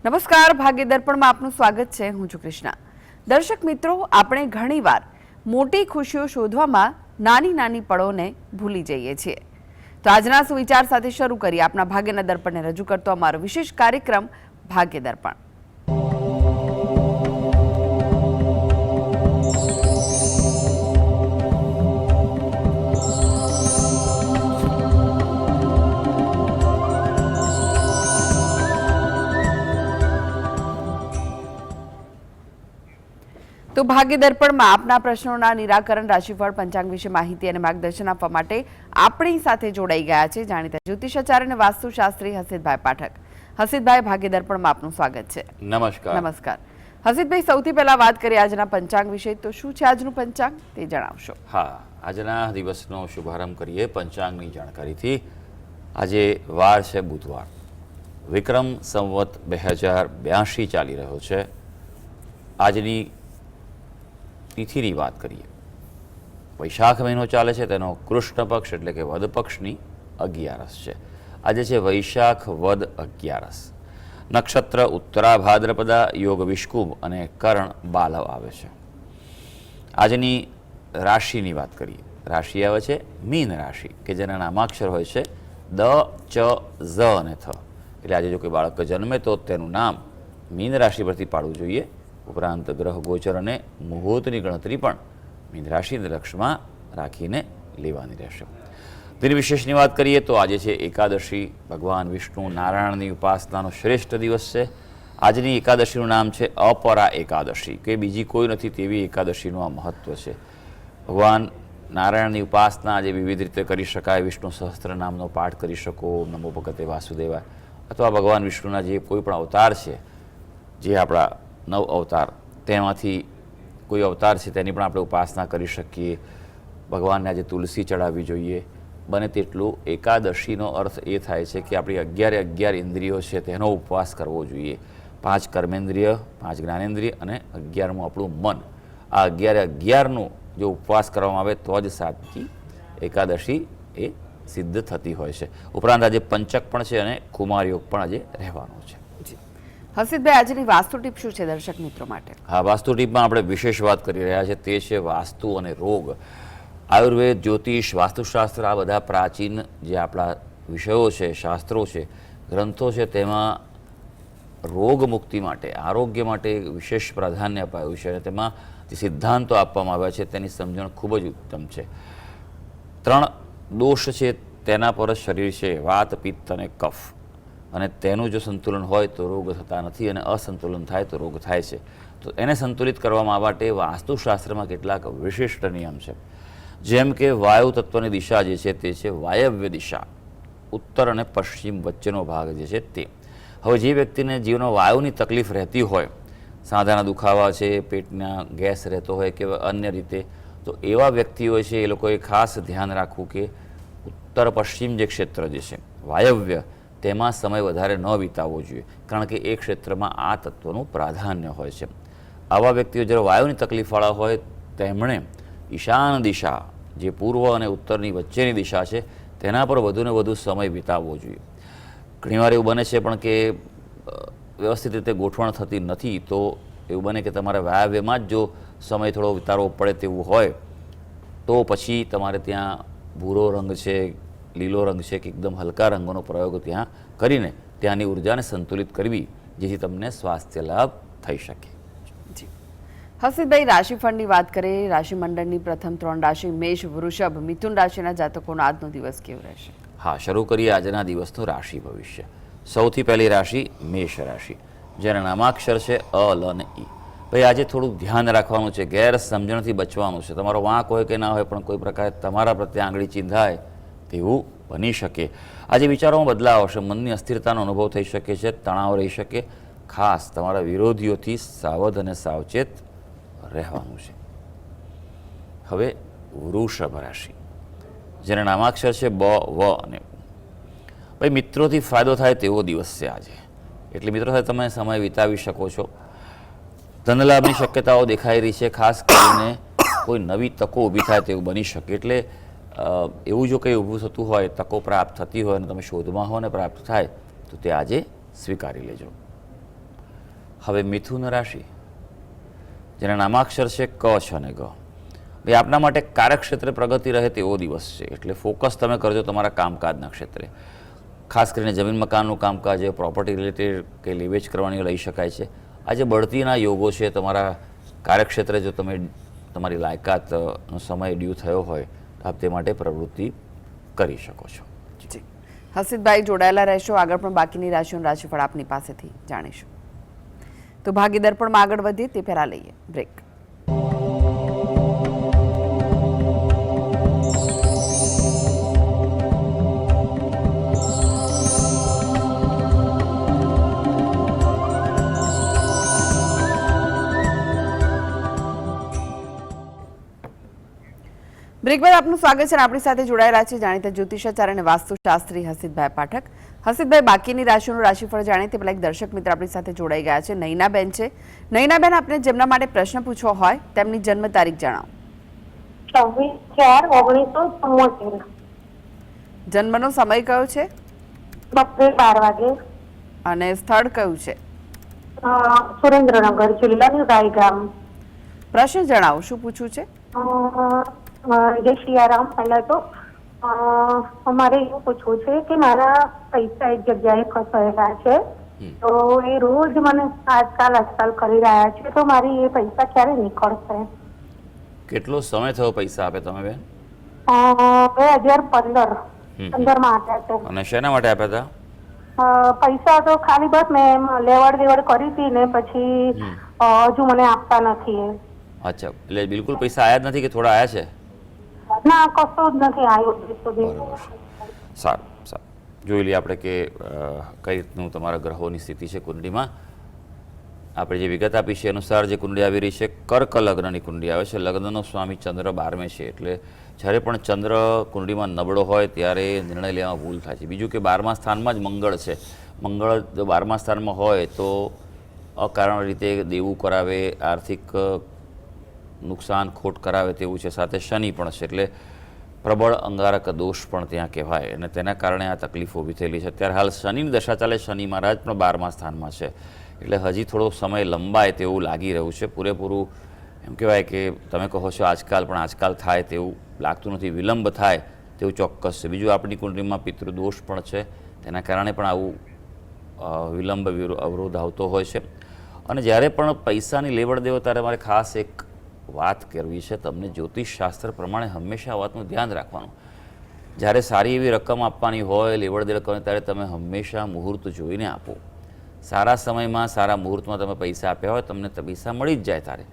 નમસ્કાર, ભાગ્ય દર્પણમાં આપનું સ્વાગત છે. હું છું કૃષ્ણા. દર્શક મિત્રો, આપણે ઘણીવાર મોટી ખુશીઓ શોધવામાં નાની નાની પળોને ભૂલી જઈએ છીએ. તો આજના સુવિચાર સાથે શરૂ કરીએ આપણા ભાગ્યના દર્પણને રજૂ કરતો અમારો વિશેષ કાર્યક્રમ ભાગ્ય દર્પણ. તો ભાગ્ય દર્પણમાં આપના પ્રશ્નોના નિરાકરણ, રાશિફળ, પંચાંગ વિશે માહિતી અને માર્ગદર્શન આપવા માટે આપણી સાથે જોડાઈ ગયા છે જાણીતા જ્યોતિષાચાર્ય અને વાસ્તુશાસ્ત્રી હસીતભાઈ પાઠક. હસીતભાઈ, ભાગ્ય દર્પણમાં આપનું સ્વાગત છે. નમસ્કાર. નમસ્કાર. હસીતભાઈ, સૌથી પહેલા વાત કરીએ આજના પંચાંગ વિશે. તો શું છે આજનું પંચાંગ તે જણાવશો? હા, આજના દિવસનો શુભારંભ કરીએ પંચાંગની જાણકારીથી. આજે વાર છે બુધવાર, વિક્રમ સંવત 2082 ચાલી રહ્યો છે. આજની તિથિની વાત કરીએ, વૈશાખ મહિનો ચાલે છે, તેનો કૃષ્ણ પક્ષ એટલે કે વદ પક્ષની 11 છે. આજે છે વૈશાખ વદ 11. નક્ષત્ર ઉત્તરા ભાદ્રપદા, યોગ વિષ્કુભ અને કરણ બાલવ આવે છે. આજની રાશિની વાત કરીએ, રાશિ આવે છે મીન રાશિ, કે જેના નામાક્ષર હોય છે દ, ચ, ઝ અને થ. એટલે આજે જો કોઈ બાળક જન્મે તો તેનું નામ મીન રાશિ પરથી પાડવું જોઈએ. ઉપરાંત ગ્રહ ગોચર અને મુહૂર્તની ગણતરી પણ મીન રાશિના લક્ષમાં રાખીને લેવાની રહેશે. દિન વિશેષની વાત કરીએ તો આજે છે એકાદશી, ભગવાન વિષ્ણુ નારાયણની ઉપાસનાનો શ્રેષ્ઠ દિવસ છે. આજની એકાદશીનું નામ છે અપરા એકાદશી, કે બીજી કોઈ નથી તેવી એકાદશીનું આ મહત્વ છે. ભગવાન નારાયણની ઉપાસના આજે વિવિધ રીતે કરી શકાય. વિષ્ણુ સહસ્ત્ર નામનો પાઠ કરી શકો, નમો ભગવતે વાસુદેવાય, અથવા ભગવાન વિષ્ણુના જે કોઈ પણ અવતાર છે, જે આપણા 9 અવતાર, તેમાંથી કોઈ અવતાર છે તેની પણ આપણે ઉપાસના કરી શકીએ. ભગવાનને આજે તુલસી ચડાવવી જોઈએ. બને તેટલું એકાદશીનો અર્થ એ થાય છે કે આપણી 11 ઇન્દ્રિયો છે તેનો ઉપવાસ કરવો જોઈએ. 5 કર્મેન્દ્રિય, 5 જ્ઞાનેન્દ્રિય અને 11મું આપણું મન. આ 11નું જો ઉપવાસ કરવામાં આવે તો જ સાચી એકાદશી એ સિદ્ધ થતી હોય છે. ઉપરાંત આજે પંચક પણ છે અને કુમાર યોગ પણ આજે રહેવાનો છે. હસીતભાઈ, આજની વાસ્તુ ટીપ શું છે દર્શક મિત્રો માટે? હા, વાસ્તુ ટીપમાં આપણે વિશેષ વાત કરી રહ્યા છીએ, તે છે વાસ્તુ અને રોગ. આયુર્વેદ, જ્યોતિષ, વાસ્તુશાસ્ત્ર, આ બધા પ્રાચીન જે આપણા વિષયો છે, શાસ્ત્રો છે, ગ્રંથો છે, તેમાં રોગ મુક્તિ માટે, આરોગ્ય માટે વિશેષ પ્રાધાન્ય અપાયું છે અને તેમાં જે સિદ્ધાંતો આપવામાં આવ્યા છે તેની સમજણ ખૂબ જ ઉત્તમ છે. 3 દોષ છે તેના પર જ શરીર છે, વાત, પિત્ત અને કફ, અને તેનું જો સંતુલન હોય તો રોગ થતા નથી અને અસંતુલન થાય તો રોગ થાય છે. તો એને સંતુલિત કરવા માટે વાસ્તુશાસ્ત્રમાં કેટલાક વિશિષ્ટ નિયમ છે. જેમ કે વાયુ તત્વની દિશા જે છે તે છે વાયવ્ય દિશા, ઉત્તર અને પશ્ચિમ વચ્ચેનો ભાગ જે છે તે. હવે જે વ્યક્તિને જીવનમાં વાયુની તકલીફ રહેતી હોય, સાંધાના દુખાવા છે, પેટના ગેસ રહેતો હોય કે અન્ય રીતે, તો એવા વ્યક્તિઓ છે એ લોકોએ ખાસ ધ્યાન રાખવું કે ઉત્તર પશ્ચિમ જે ક્ષેત્ર જે છે વાયવ્ય, તેમાં સમય વધારે ન વિતાવવો જોઈએ, કારણ કે એ ક્ષેત્રમાં આ તત્વનું પ્રાધાન્ય હોય છે. આવા વ્યક્તિઓ જ્યારે વાયુની તકલીફવાળા હોય તેમણે ઈશાન દિશા, જે પૂર્વ અને ઉત્તરની વચ્ચેની દિશા છે, તેના પર વધુને વધુ સમય વિતાવવો જોઈએ. ઘણીવાર એવું બને છે પણ કે વ્યવસ્થિત રીતે ગોઠવણ થતી નથી, તો એવું બને કે તમારે વાયવ્યમાં જ જો સમય થોડો વિતાવવો પડે તેવું હોય તો પછી તમારે ત્યાં ભૂરો રંગ છે, લીલો રંગ છે કે એકદમ હલકા રંગોનો પ્રયોગ ત્યાં કરીને ત્યાંની ઉર્જાને સંતુલિત કરવી, જેથી તમને સ્વાસ્થ્ય લાભ થઈ શકે. હસીતભાઈ, રાશિફળની વાત કરીએ. રાશિમંડળની પ્રથમ 3 રાશિ મેષ, વૃષભ, મિથુન રાશિના જાતકોનો આજનો દિવસ કેવો રહેશે? હા, શરૂ કરીએ આજના દિવસનું રાશિ ભવિષ્ય. સૌથી પહેલી રાશિ મેષ રાશિ, જેના નામાક્ષર છે અ, લ અને ઈ. ભાઈ, આજે થોડું ધ્યાન રાખવાનું છે, ગેરસમજણથી બચવાનું છે. તમારો વાંક હોય કે ના હોય, પણ કોઈ પ્રકારે તમારા પ્રત્યે આંગળી ચીંધાય તેવું બની શકે. આજે વિચારોમાં બદલાવ આવશે, મનની અસ્થિરતાનો અનુભવ થઈ શકે છે, તણાવ રહી શકે. ખાસ તમારા વિરોધીઓથી સાવધ અને સાવચેત રહેવાનું છે. હવે વૃષભ રાશિ, જેના નામાક્ષર છે બ, વ અને ઉ. ભાઈ, મિત્રોથી ફાયદો થાય તેવો દિવસ છે આજે, એટલે મિત્રો સાથે તમે સમય વિતાવી શકો છો. ધનલાભની શક્યતાઓ દેખાઈ રહી છે, ખાસ કરીને કોઈ નવી તકો ઊભી થાય તેવું બની શકે. એટલે એવું જો કંઈ ઊભું થતું હોય, તકો પ્રાપ્ત થતી હોય અને તમે શોધમાં હો ને પ્રાપ્ત થાય તો તે આજે સ્વીકારી લેજો. હવે મિથુન રાશિ, જેના નામાક્ષર છે ક છે અને ગ. ભાઈ આપના માટે કાર્યક્ષેત્રે પ્રગતિ રહે તેવો દિવસ છે, એટલે ફોકસ તમે કરજો તમારા કામકાજના ક્ષેત્રે. ખાસ કરીને જમીન મકાનનું કામકાજ, પ્રોપર્ટી રિલેટેડ કે લીવેજ કરવાની લઈ શકાય છે. આજે બઢતીના યોગો છે. તમારા કાર્યક્ષેત્રે જો તમે તમારી લાયકાતનો સમય ડ્યુ થયો હોય તો આપ તે માટે પ્રવૃત્તિ કરી શકો છો. જી હસીતભાઈ જોડાયેલા રહેશો. આગળ પણ બાકીની રાશિઓનું રાશિફળ આપની પાસેથી જાણીશું. તો ભાગ્ય દર્પણમાં આગળ વધીએ તે પહેલા લઈએ બ્રેક. બ્રેક બાદ આપનું સ્વાગત છે અને આપણી સાથે જોડાયેલા છે જાણીતા જ્યોતિષાચાર્ય અને વાસ્તુશાસ્ત્રી હસીતભાઈ પાઠક. હસીતભાઈ, બાકીની રાશિઓનું રાશિફળ જાણીએ તે પહેલા એક દર્શક મિત્ર આપણી સાથે જોડાઈ ગયા છે. નૈનાબેન છે. નૈનાબેન, આપને જેમના માટે પ્રશ્ન પૂછવો હોય તેમની જન્મ તારીખ જણાવો. 24/4/1974. જન્મનો સમય કયો છે બપોરે 12 વાગે. અને સ્થળ કયું છે? સુરેન્દ્રનગર જિલ્લાનું રાય ગામ. પ્રશ્ન જણાવો, શું પૂછવું છે? જય સિયારામ. પહેલા તો અમારે એવું પૂછવું છે કે મારા પૈસા એક જગ્યાએ ફસાયેલા છે, તો એ રોજ મને આજકાલ કરી રહ્યા છે, તો મારી એ પૈસા ક્યારે નીકળશે? કેટલો સમય થયો પૈસા આપે તમે બેન? 2015 માં આપ્યા છે. અને શેના માટે આપ્યા હતા? પૈસા તો ખાલી બસ મેં લેવડ દેવડ કરી હતી ને પછી હજુ મને આપતા નથી. અચ્છા, એટલે બિલકુલ પૈસા આયા જ નથી કે થોડા આયા છે? ના, કશું જ નથી આવ્યું સુધી. બરાબર. સારું સારું, જોઈ લઈએ આપણે કે કઈ રીતનું તમારા ગ્રહોની સ્થિતિ છે કુંડળીમાં. આપણે જે વિગત આપી છે અનુસાર જે કુંડળી આવી રહી છે, કર્ક લગ્નની કુંડળી આવે છે. લગ્નનો સ્વામી ચંદ્ર 12મે છે, એટલે જ્યારે પણ ચંદ્ર કુંડળીમાં નબળો હોય ત્યારે નિર્ણય લેવામાં ભૂલ થાય છે. બીજું કે 12મા સ્થાનમાં જ મંગળ છે. મંગળ જો 12મા સ્થાનમાં હોય તો અકારણ રીતે દેવું કરાવે, આર્થિક નુકસાન ખોટ કરાવે તેવું છે. સાથે શનિ પણ છે, એટલે પ્રબળ અંગારક દોષ પણ ત્યાં કહેવાય, અને તેના કારણે આ તકલીફો ઊભી થયેલી છે. અત્યારે હાલ શનિની દશા ચાલે. શનિ મહારાજ પણ 12મા સ્થાનમાં છે, એટલે હજી થોડો સમય લંબાય તેવું લાગી રહ્યું છે. પૂરેપૂરું એમ કહેવાય કે તમે કહો છો આજકાલ, પણ આજકાલ થાય તેવું લાગતું નથી. વિલંબ થાય તેવું ચોક્કસ છે. બીજું આપણી કુંડળીમાં પિતૃદોષ પણ છે, તેના કારણે પણ આવું વિલંબ અવરોધ આવતો હોય છે. અને જ્યારે પણ પૈસાની લેવડ દેવડ ત્યારે મારે ખાસ એક વાત કરવી છે તમને. જ્યોતિષશાસ્ત્ર પ્રમાણે હંમેશા આ વાતનું ધ્યાન રાખવાનું. જ્યારે સારી એવી રકમ આપવાની હોય, લેવડ દેવડ કરવાની, ત્યારે તમે હંમેશા મુહૂર્ત જોઈને આપો. સારા સમયમાં સારા મુહૂર્તમાં તમે પૈસા આપ્યા હોય તમને પૈસા મળી જ જાય તારે,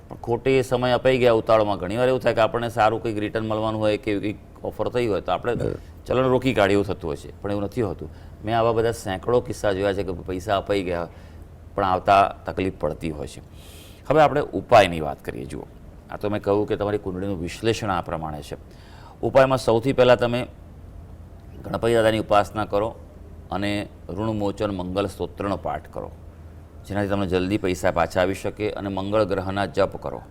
પણ ખોટે એ સમય અપાઈ ગયા ઉતાળમાં ઘણીવાર એવું થાય કે આપણને સારું કંઈક રિટર્ન મળવાનું હોય કે કંઈક ઓફર થઈ હોય તો આપણે ચલણ રોકી કાઢી એવું થતું હોય છે, પણ એવું નથી હોતું. મેં આવા બધા સેંકડો કિસ્સા જોયા છે કે પૈસા અપાઈ ગયા પણ આવતા તકલીફ પડતી હોય છે. હવે આપણે ઉપાયની વાત કરીએ. જુઓ, આ તો મેં કહ્યું કે તમારી કુંડળીનું વિશ્લેષણ આ પ્રમાણે છે. ઉપાયમાં સૌથી પહેલાં તમે ગણપતિ દાદાની ઉપાસના કરો અને ઋણમોચન મંગલ સ્તોત્રનો પાઠ કરો, જેનાથી તમને જલ્દી પૈસા પાછા આવી શકે. અને મંગળ ગ્રહના જપ કરો,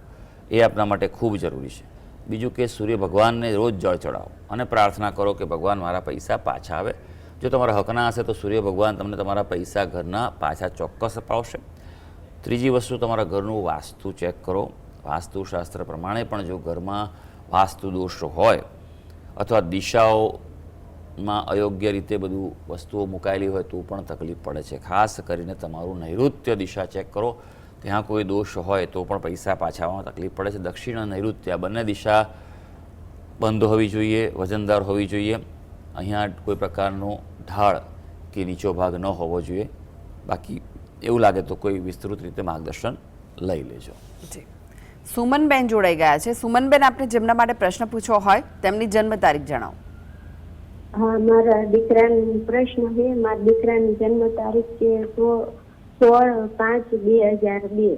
એ આપણા માટે ખૂબ જરૂરી છે. બીજું કે સૂર્ય ભગવાનને રોજ જળ ચડાવો અને પ્રાર્થના કરો કે ભગવાન મારા પૈસા પાછા આવે. જો તમારા હકના હશે તો સૂર્ય ભગવાન તમને તમારા પૈસા ઘરના પાછા ચોક્કસ અપાવશે. ત્રીજી વસ્તુ, તમારા ઘરનું વાસ્તુ ચેક કરો. વાસ્તુશાસ્ત્ર પ્રમાણે પણ જો ઘરમાં વાસ્તુ દોષ હોય અથવા દિશાઓમાં અયોગ્ય રીતે બધું વસ્તુઓ મુકાયેલી હોય તો પણ તકલીફ પડે છે. ખાસ કરીને તમારું નૈઋત્ય દિશા ચેક કરો, ત્યાં કોઈ દોષ હોય તો પણ પૈસા પાછા આવવામાં તકલીફ પડે છે. દક્ષિણ અને નૈઋત્ય બંને દિશા બંધ હોવી જોઈએ, વજનદાર હોવી જોઈએ. અહીંયા કોઈ પ્રકારનો ઢાળ કે નીચો ભાગ ન હોવો જોઈએ. બાકી એવું લાગે તો કોઈ વિસ્તૃત રીતે માર્ગદર્શન લઈ લેજો. જી, સુમનબેન જોડાઈ ગયા છે. સુમનબેન, આપને જેમના માટે પ્રશ્ન પૂછવો હોય તેમની જન્મ તારીખ જણાવો. હા, મારા દીકરાનો પ્રશ્ન છે. મારા દીકરાની જન્મ તારીખ છે 16/5/2002.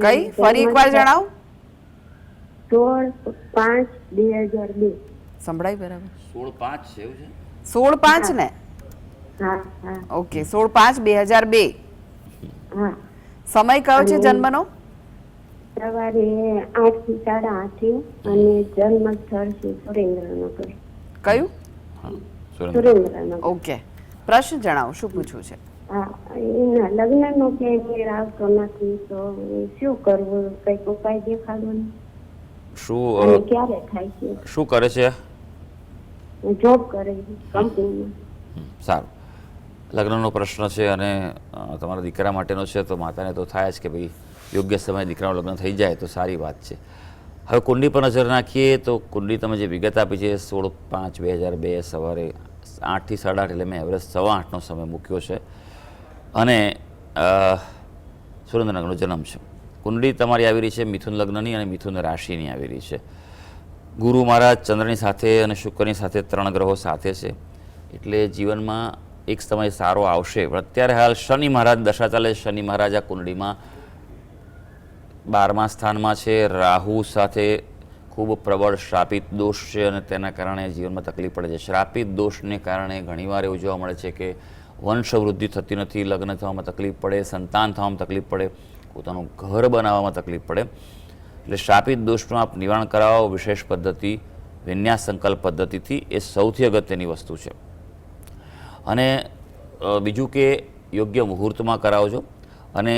કઈ? ફરી એકવાર જણાવો. 16/5/2002. સંભળાય બરાબર? 16/5 છે એવું છે? 16/5 ને? હા હા. ઓકે, 16/5/2002. હા. સમય કયો છે જન્મનો? સવારે 8 થી 8:30 અને જન્મ સ્થળ છે સુરેન્દ્રનગર. કયું? સુરેન્દ્રનગર. ઓકે, પ્રશ્ન જણાવો, શું પૂછવું છે? એના લગ્નનો ક્યાંય મેળ આવતો નથી, તો શું કરવું? કઈક ઉપાય દેખાડો ને. અને શું ક્યારે થાય છે? શું કરે છે? જોબ કરે છે કંપનીમાં. સારું, લગ્નનો પ્રશ્ન છે અને તમારા દીકરા માટેનો છે, તો માતાને તો થાય જ કે ભાઈ યોગ્ય સમયે દીકરાનું લગ્ન થઈ જાય તો સારી વાત છે. હવે કુંડલી પર નજર નાખીએ તો કુંડલી તમે જે વિગત આપી છે 16/5/2002 સવારે 8 થી 8:30, એટલે મેં એવરેજ 8:15નો સમય મૂક્યો છે અને સુરેન્દ્રનગરનો જન્મ છે. કુંડલી તમારી આવી રહી છે મિથુન લગ્નની અને મિથુન રાશિની આવી રહી છે. ગુરુ મહારાજ ચંદ્રની સાથે અને શુક્રની સાથે 3 ગ્રહો સાથે છે, એટલે જીવનમાં એક સમય સારો આવશે. પણ અત્યારે હાલ શનિ મહારાજ દશા ચાલે છે. શનિ મહારાજ આ કુંડળીમાં 12મા સ્થાનમાં છે, રાહુ સાથે ખૂબ પ્રબળ શ્રાપિત દોષ છે અને તેના કારણે જીવનમાં તકલીફ પડે છે. શ્રાપિત દોષને કારણે ઘણીવાર એવું જોવા મળે છે કે વંશવૃદ્ધિ થતી નથી, લગ્ન થવામાં તકલીફ પડે, સંતાન થવામાં તકલીફ પડે, પોતાનું ઘર બનાવવામાં તકલીફ પડે. એટલે શ્રાપિત દોષનું આપ નિવારણ કરાવો વિશેષ પદ્ધતિ, વિન્યાસ સંકલ્પ પદ્ધતિથી, એ સૌથી અગત્યની વસ્તુ છે. અને બીજું કે યોગ્ય મુહૂર્તમાં કરાવજો. અને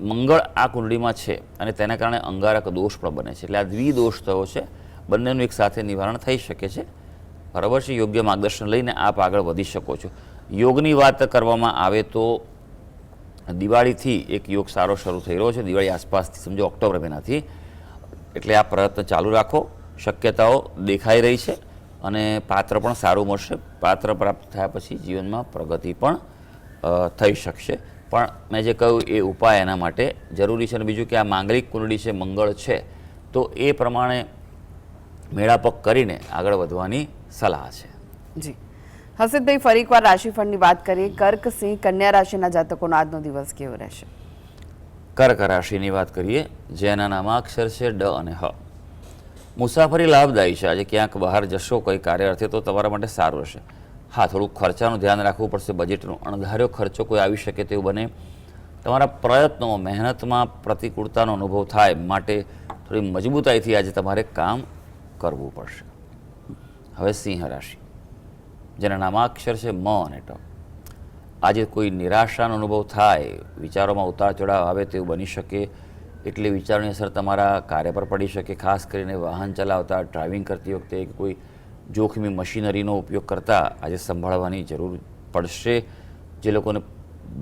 મંગળ આ કુંડળીમાં છે અને તેના કારણે અંગારક દોષ પણ બને છે, એટલે આ દ્વિદોષ થયો છે. બંનેનું એક સાથે નિવારણ થઈ શકે છે. બરાબર છે. યોગ્ય માર્ગદર્શન લઈને આપ આગળ વધી શકો છો. યોગની વાત કરવામાં આવે તો દિવાળીથી એક યોગ સારો શરૂ થઈ રહ્યો છે, દિવાળી આસપાસથી, સમજો ઓક્ટોબર મહિનાથી. એટલે આ પ્રયત્ન ચાલુ રાખો. શક્યતાઓ દેખાઈ રહી છે અને પાત્ર પણ સારું મળશે. પાત્ર પ્રાપ્ત થયા પછી જીવનમાં પ્રગતિ પણ થઈ શકશે. પણ મેં જે કહ્યું એ ઉપાય એના માટે જરૂરી છે. અને બીજું કે આ માંગલિક કુંડળી છે, મંગળ છે, તો એ પ્રમાણે મેળાપક કરીને આગળ વધવાની સલાહ છે. જી હર્ષિતભાઈ, ફરી એકવાર રાશિફળની વાત કરીએ. કર્ક, સિંહ, કન્યા રાશિના જાતકોનો આજનો દિવસ કેવો રહેશે? કર્ક રાશિની વાત કરીએ, જેના નામાક્ષર છે ડ અને હ. મુસાફરી લાભદાયી છે. આજે ક્યાંક બહાર જશો કોઈ કાર્ય અર્થે તો તમારા માટે સારું રહેશે. હા, થોડુંક ખર્ચાનું ધ્યાન રાખવું પડશે, બજેટનું. અણધાર્યો ખર્ચો કોઈ આવી શકે તેવું બને. તમારા પ્રયત્નો, મહેનતમાં પ્રતિકૂળતાનો અનુભવ થાય, માટે થોડી મજબૂતાઈથી આજે તમારે કામ કરવું પડશે. હવે સિંહ રાશિ, જેના નામાક્ષર છે મ અને ટ. આજે કોઈ નિરાશાનો અનુભવ થાય, વિચારોમાં ઉતાર ચઢાવ આવે તેવું બની શકે, એટલે વિચારોની અસર તમારા કાર્ય પર પડી શકે. ખાસ કરીને વાહન ચલાવતા, ડ્રાઇવિંગ કરતી વખતે કે કોઈ જોખમી મશીનરીનો ઉપયોગ કરતાં આજે સંભાળવાની જરૂર પડશે. જે લોકોને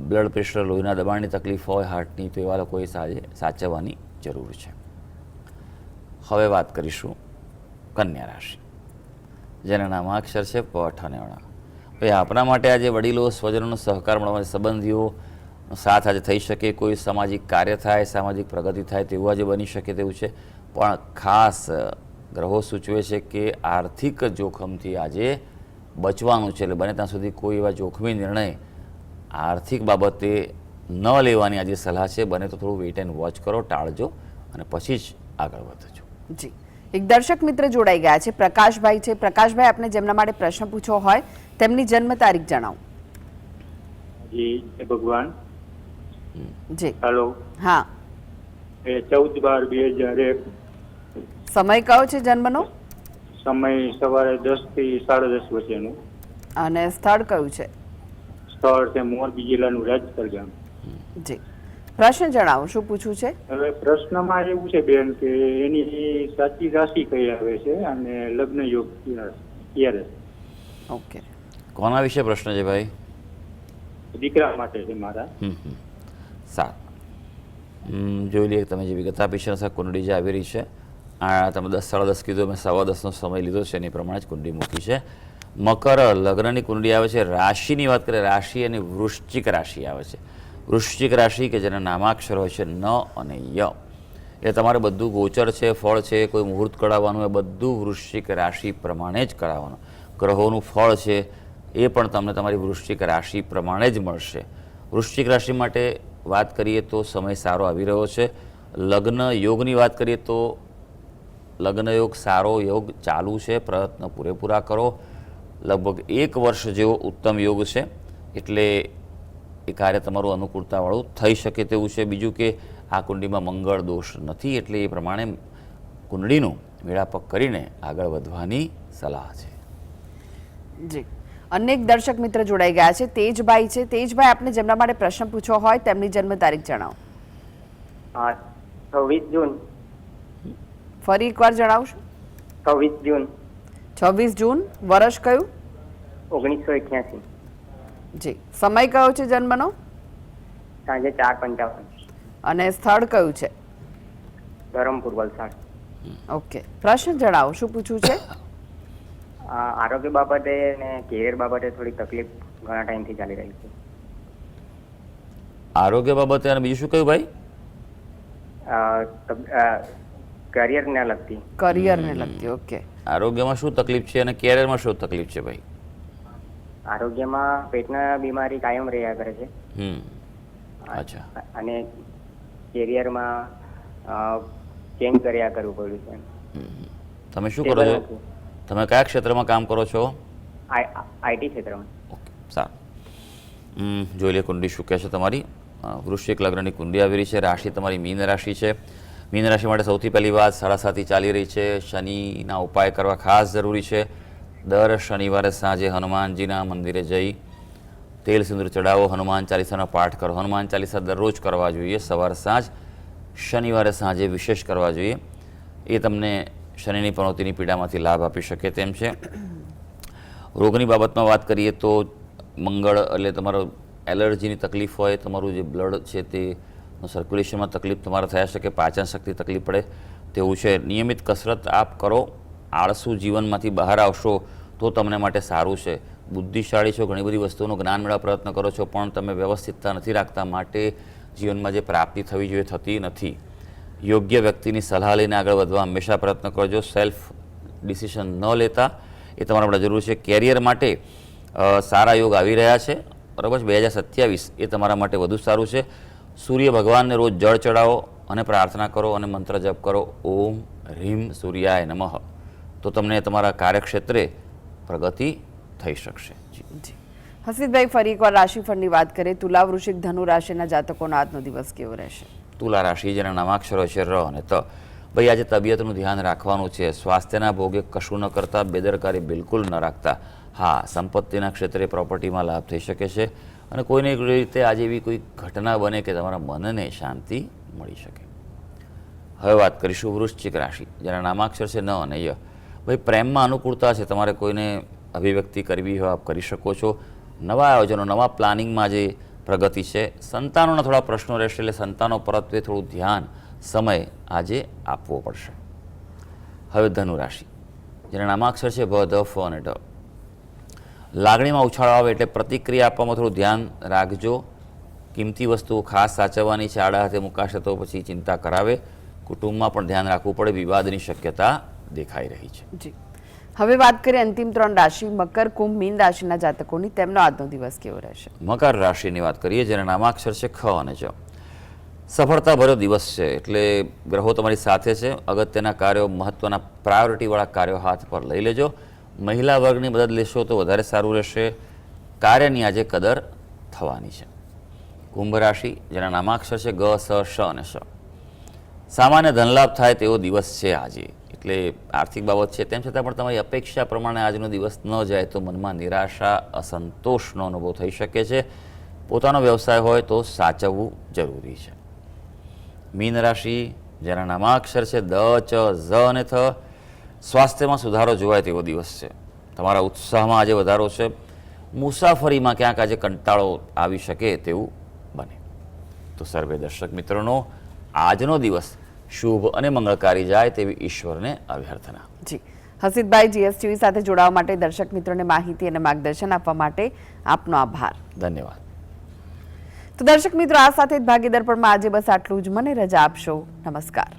બ્લડ પ્રેશર, લોહીના દબાણની તકલીફ હોય, હાર્ટની, તો એવા લોકોએ સાચવવાની જરૂર છે. હવે વાત કરીશું કન્યા રાશિ, જેના નામાક્ષર છે પઠ અને અણ. ભાઈ, આપણા માટે આજે વડીલો, સ્વજનોનો સહકાર મળવા, સંબંધીઓ સાથ આજે થઈ શકે. કોઈ સામાજિક કાર્ય થાય, સામાજિક પ્રગતિ થાય તેવું આજે બની શકે તેવું છે. પણ ખાસ ગ્રહો સૂચવે છે કે આર્થિક જોખમથી આજે બચવાનું છે. એટલે બને ત્યાં સુધી કોઈ એવા જોખમી નિર્ણય આર્થિક બાબતે ન લેવાની આજે સલાહ છે. બને તો થોડું વેઇટ એન્ડ વોચ કરો, ટાળજો અને પછી જ આગળ વધજો. જી, એક દર્શક મિત્ર જોડાઈ ગયા છે, પ્રકાશભાઈ છે. પ્રકાશભાઈ, આપને જેમના માટે પ્રશ્ન પૂછવો હોય તેમની જન્મ તારીખ જણાવો. જી, જય ભગવાન. જી, હેલો. હા. 14/12/2001. સમય કયો છે જન્મનો? સમય સવારે 10 થી 10:30 વચ્ચેનું. અને સ્થળ કયું છે? સ્થળ છે મોરબી જિલ્લાનું રાજપર ગામ. જી, પ્રશ્ન જણાવો, શું પૂછવું છે? હવે પ્રશ્નમાં એવું છે બેન કે એની સાચી રાશિ કઈ આવે છે અને લગ્ન યોગ ક્યારે? ઓકે, કોના વિશે પ્રશ્ન છે ભાઈ? દીકરા માટે છે મારા. સારું, જોઈ લઈએ. તમે જે વિગત આપી છે કુંડળી જે આવી રહી છે, આ તમે 10:10 કીધું, મેં 10:15નો સમય લીધો છે, એની પ્રમાણે જ કુંડળી મૂકી છે. મકર લગ્નની કુંડળી આવે છે. રાશિની વાત કરીએ, રાશિ અને વૃશ્ચિક રાશિ આવે છે. વૃશ્ચિક રાશિ કે જેના નામાક્ષર હોય છે ન અને ય. એ તમારે બધું ગોચર છે, ફળ છે, કોઈ મુહૂર્ત કરાવવાનું, એ બધું વૃશ્ચિક રાશિ પ્રમાણે જ કરાવવાનું. ગ્રહોનું ફળ છે એ પણ તમને તમારી વૃશ્ચિક રાશિ પ્રમાણે જ મળશે. વૃશ્ચિક રાશિ માટે વાત કરીએ તો સમય સારો આવી રહ્યો છે. લગ્ન યોગની વાત કરીએ તો લગ્ન યોગ, સારો યોગ ચાલુ છે. પ્રયત્ન પૂરેપૂરા કરો. લગભગ 1 વર્ષ જેવો ઉત્તમ યોગ છે, એટલે એ કાર્ય તમારું અનુકૂળતાવાળું થઈ શકે તેવું છે. બીજું કે આ કુંડળીમાં મંગળ દોષ નથી, એટલે એ પ્રમાણે કુંડળીનું મેળાપક કરીને આગળ વધવાની સલાહ છે. જી, અનેક દર્શક મિત્ર જોડાઈ ગયા છે. તેજભાઈ છે. તેજભાઈ, આપને જેમના માટે પ્રશ્ન પૂછવો હોય તેમની જન્મ તારીખ જણાવો. 26 જૂન. ફરી એકવાર જણાવશો? 26 જૂન 26 જૂન. વર્ષ કયું? 1981. જી. સમય કયો છે જન્મનો? સાંજે 4:55. અને સ્થળ કયું છે? ધરમપુર, વલસાડ. ઓકે, પ્રશ્ન જણાવો, શું પૂછવું છે? આરોગ્ય બાબતે અને કેરિયર બાબતે થોડી તકલીફ ઘણા ટાઈમથી ચાલી રહી છે. આરોગ્ય બાબતે અને બીજું શું કહ્યું ભાઈ? કરિયરને લગતી. કરિયરને લગતી. ઓકે. આરોગ્યમાં શું તકલીફ છે અને કેરિયરમાં શું તકલીફ છે ભાઈ? આરોગ્યમાં પેટના બીમારી કાયમ રહ્યા કરે છે. અચ્છા. અને કેરિયરમાં ચેન્જ કર્યા કરવું પડ્યું છે. તમે શું કરો છો? તમે કયા ક્ષેત્રમાં કામ કરો છો? આઈટી ક્ષેત્રમાં. ઓકે, સારું. જોઈ લે કુંડલી શું કહે છે તમારી. વૃશ્ચિક લગ્નની કુંડલી આવી રહી છે. રાશિ તમારી મીન રાશિ છે. મીન રાશિ માટે સૌથી પહેલી વાત, 7:30 ચાલી રહી છે. શનિના ઉપાય કરવા ખાસ જરૂરી છે. દર શનિવારે સાંજે હનુમાનજીના મંદિરે જઈ તેલ સિંદૂર ચડાવો, હનુમાન ચાલીસાનો પાઠ કરો. હનુમાન ચાલીસા દરરોજ કરવા જોઈએ. સવાર સાંજ, શનિવારે સાંજે વિશેષ કરવા જોઈએ. એ તમને શનિની પનોતીની પીડામાંથી લાભ આપી શકે તેમ છે. રોગની બાબતમાં વાત કરીએ તો મંગળ એટલે તમારો એલર્જીની તકલીફ હોય, તમારું જે બ્લડ છે તે સર્ક્યુલેશનમાં તકલીફ તમારે થયા શકે, પાચન શક્તિ તકલીફ પડે તેવું છે. નિયમિત કસરત આપ કરો. આળસુ જીવનમાંથી બહાર આવશો તો તમને માટે સારું છે. બુદ્ધિશાળી છો, ઘણી બધી વસ્તુઓનું જ્ઞાન મેળવવા પ્રયત્ન કરો છો, પણ તમે વ્યવસ્થિતતા નથી રાખતા, માટે જીવનમાં જે પ્રાપ્તિ થવી જોઈએ થતી નથી. યોગ્ય વ્યક્તિની સલાહ લઈને આગળ વધવા હંમેશા પ્રયત્ન કરજો. સેલ્ફ ડિસિઝન ન લેતા એ તમારા માટે જરૂરી છે. કેરિયર માટે સારા યોગ આવી રહ્યા છે, બરાબર છે. 2027 એ તમારા માટે વધુ સારું છે. સૂર્ય ભગવાનને રોજ જળ ચડાવો અને પ્રાર્થના કરો અને મંત્ર જપ કરો, ઓમ હ્રીમ સૂર્યાય નમઃ, તો તમને તમારા કાર્યક્ષેત્રે પ્રગતિ થઈ શકશે. જી. હસીદભાઈ, ફરી એકવાર રાશિફળની વાત કરીએ. તુલા, વૃશ્ચિક, ધનુ રાશિના જાતકોનો આજનો દિવસ કેવો રહેશે? તુલા રાશિ, જેના નામાક્ષરો છે ર અને ત. ભાઈ, આજે તબિયતનું ધ્યાન રાખવાનું છે. સ્વાસ્થ્યના ભોગે કશું ન કરતા, બેદરકારી બિલકુલ ન રાખતા. હા, સંપત્તિના ક્ષેત્રે પ્રોપર્ટીમાં લાભ થઈ શકે છે અને કોઈને રીતે આજે એવી કોઈ ઘટના બને કે તમારા મનને શાંતિ મળી શકે. હવે વાત કરીશું વૃશ્ચિક રાશિ, જેના નામાક્ષર છે ન અને ય. ભાઈ, પ્રેમમાં અનુકૂળતા છે. તમારે કોઈને અભિવ્યક્તિ કરવી હોય આપ કરી શકો છો. નવા આયોજનો, નવા પ્લાનિંગમાં જે પ્રગતિ છે. સંતાનોના થોડા પ્રશ્નો રહેશે, એટલે સંતાનો પરત્વે થોડું ધ્યાન, સમય આજે આપવો પડશે. હવે ધનુ રાશિ, જેના નામાક્ષર છે ભ, ધ, ફ અને ઢ. લાગણીમાં ઉછાળો આવે એટલે પ્રતિક્રિયા આપવામાં થોડું ધ્યાન રાખજો. કિંમતી વસ્તુઓ ખાસ સાચવવાની છે. આડા હાથે મુકાશે તો પછી ચિંતા કરાવે. કુટુંબમાં પણ ધ્યાન રાખવું પડે. વિવાદની શક્યતા દેખાઈ રહી છે. જી. હવે વાત કરીએ અંતિમ 3 રાશિ, મકર, કુંભ, મીન રાશિના જાતકોની. તેમનો આજનો દિવસ કેવો રહેશે? મકર રાશિની વાત કરીએ, જેના નામાક્ષર છે ખ અને જ. સફળતાભર્યો દિવસ છે, એટલે ગ્રહો તમારી સાથે છે. અગત્યના કાર્યો, મહત્વના પ્રાયોરિટીવાળા કાર્યો હાથ પર લઈ લેજો. મહિલા વર્ગની મદદ લેશો તો વધારે સારું રહેશે. કાર્યની આજે કદર થવાની છે. કુંભ રાશિ, જેના નામાક્ષર છે ગ, સ, શ અને શ. સામાન્ય ધનલાભ થાય તેવો દિવસ છે આજે, એટલે આર્થિક બાબત છે. તેમ છતાં પણ તમારી અપેક્ષા પ્રમાણે આજનો દિવસ ન જાય તો મનમાં નિરાશા, અસંતોષનો અનુભવ થઈ શકે છે. પોતાનો વ્યવસાય હોય તો સાચવવું જરૂરી છે. મીન રાશિ, જેના નામાક્ષર છે દ, ચ, ઝ અને થ. સ્વાસ્થ્યમાં સુધારો જોવાય તેવો દિવસ છે. તમારા ઉત્સાહમાં આજે વધારો છે. મુસાફરીમાં ક્યાંક આજે કંટાળો આવી શકે તેવું બને. તો સર્વે દર્શક મિત્રોનો આજનો દિવસ શુભ અને મંગળકારી જાય તેવી ઈશ્વરને અભ્યર્થના. જી. હસીદભાઈ, જીએસટીવી સાથે જોડાવા માટે, દર્શક મિત્રોને માહિતી અને માર્ગદર્શન આપવા માટે આપનો આભાર. ધન્યવાદ. તો દર્શક મિત્રો, આ સાથે જ ભાગીદાર પણમાં આજે બસ આટલું જ. મને રજા આપશો. નમસ્કાર.